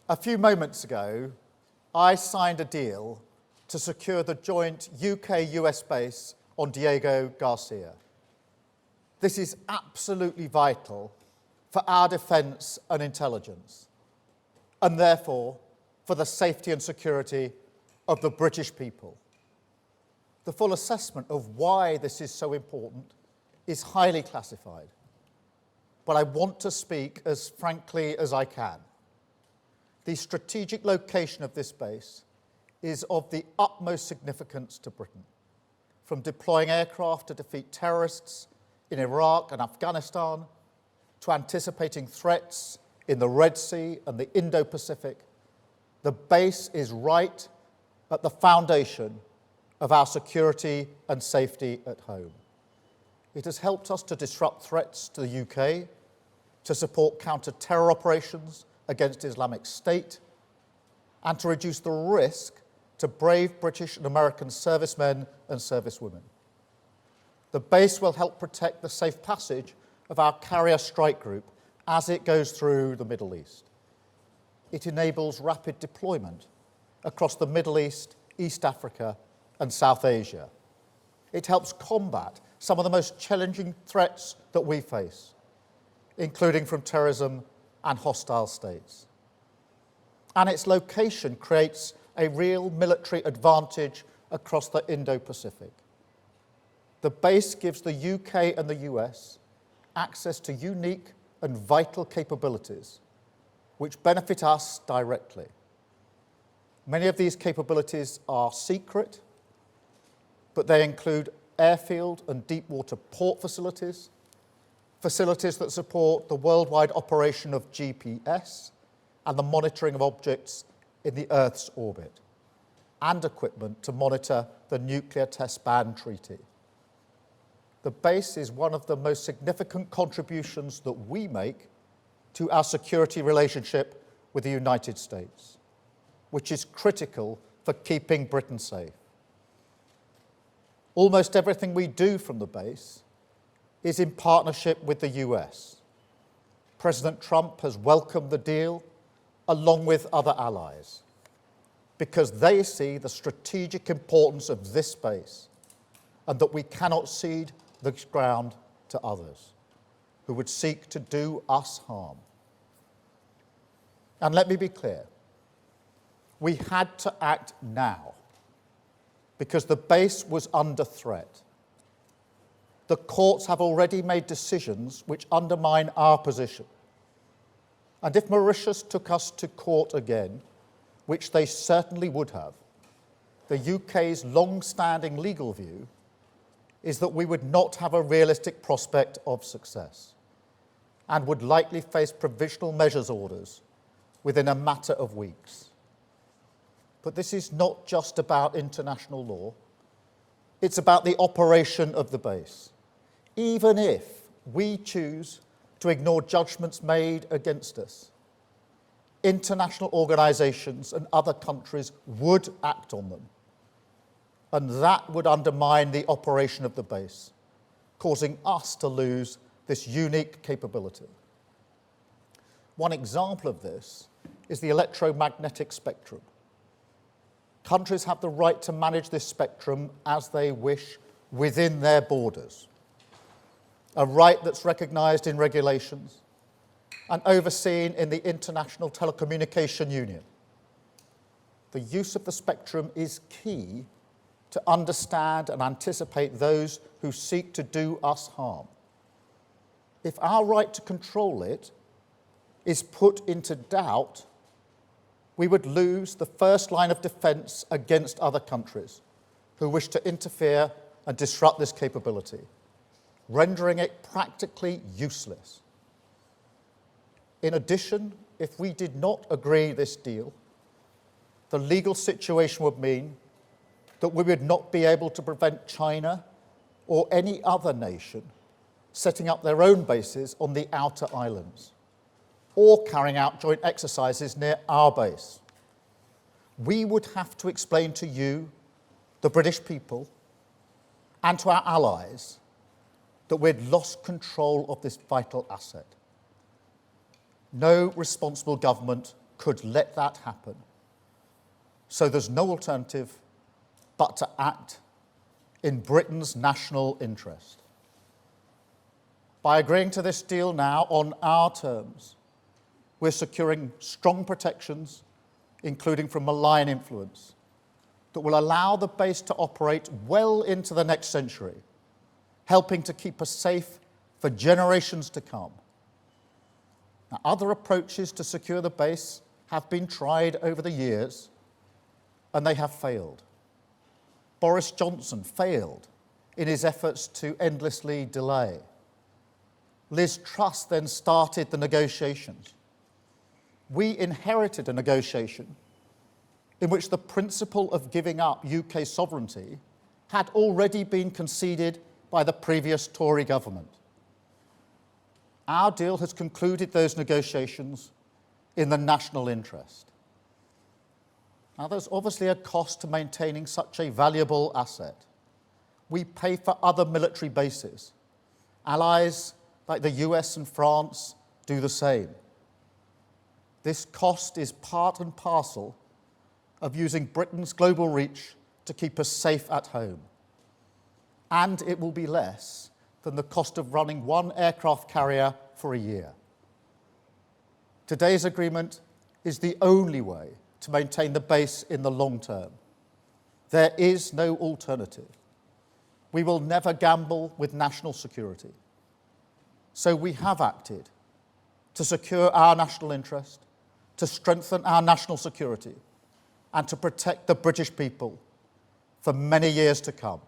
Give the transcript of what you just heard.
A few moments ago, I signed a deal to secure the joint UK-US base on Diego Garcia. This is absolutely vital for our defence and intelligence, and therefore for the safety and security of the British people. The full assessment of why this is so important is highly classified, but I want to speak as frankly as I can. The strategic location of this base is of the utmost significance to Britain, from deploying aircraft to defeat terrorists in Iraq and Afghanistan, to anticipating threats in the Red Sea and the Indo-Pacific. The base is right at the foundation of our security and safety at home. It has helped us to disrupt threats to the UK, to support counter-terror operations against Islamic State, and to reduce the risk to brave British and American servicemen and servicewomen. The base will help protect the safe passage of our carrier strike group as it goes through the Middle East. It enables rapid deployment across the Middle East, East Africa, and South Asia. It helps combat some of the most challenging threats that we face, including from terrorism and hostile states. And its location creates a real military advantage across the Indo-Pacific. The base gives the UK and the US access to unique and vital capabilities which benefit us directly. Many of these capabilities are secret, but they include airfield and deep water port facilities, facilities that support the worldwide operation of GPS and the monitoring of objects in the Earth's orbit, and equipment to monitor the Nuclear Test Ban Treaty. The base is one of the most significant contributions that we make to our security relationship with the United States, which is critical for keeping Britain safe. Almost everything we do from the base is in partnership with the US. President Trump has welcomed the deal along with other allies because they see the strategic importance of this base and that we cannot cede the ground to others who would seek to do us harm. And let me be clear, we had to act now because the base was under threat. The courts have already made decisions which undermine our position. And if Mauritius took us to court again, which they certainly would have, the UK's long-standing legal view is that we would not have a realistic prospect of success and would likely face provisional measures orders within a matter of weeks. But this is not just about international law. It's about the operation of the base. Even if we choose to ignore judgments made against us, international organisations and other countries would act on them, and that would undermine the operation of the base, causing us to lose this unique capability. One example of this is the electromagnetic spectrum. Countries have the right to manage this spectrum as they wish within their borders, a right that's recognised in regulations and overseen in the International Telecommunication Union. The use of the spectrum is key to understand and anticipate those who seek to do us harm. If our right to control it is put into doubt, we would lose the first line of defence against other countries who wish to interfere and disrupt this capability, rendering it practically useless. In addition, if we did not agree this deal, the legal situation would mean that we would not be able to prevent China or any other nation setting up their own bases on the outer islands or carrying out joint exercises near our base. We would have to explain to you, the British people, and to our allies that we'd lost control of this vital asset. No responsible government could let that happen. So there's no alternative but to act in Britain's national interest. By agreeing to this deal now on our terms, we're securing strong protections, including from malign influence, that will allow the base to operate well into the next century, helping to keep us safe for generations to come. Now, other approaches to secure the base have been tried over the years, and they have failed. Boris Johnson failed in his efforts to endlessly delay. Liz Truss then started the negotiations. We inherited a negotiation in which the principle of giving up UK sovereignty had already been conceded by the previous Tory government. Our deal has concluded those negotiations in the national interest. Now, there's obviously a cost to maintaining such a valuable asset. We pay for other military bases. Allies like the US and France do the same. This cost is part and parcel of using Britain's global reach to keep us safe at home. And it will be less than the cost of running one aircraft carrier for a year. Today's agreement is the only way to maintain the base in the long term. There is no alternative. We will never gamble with national security. So we have acted to secure our national interest, to strengthen our national security, and to protect the British people for many years to come.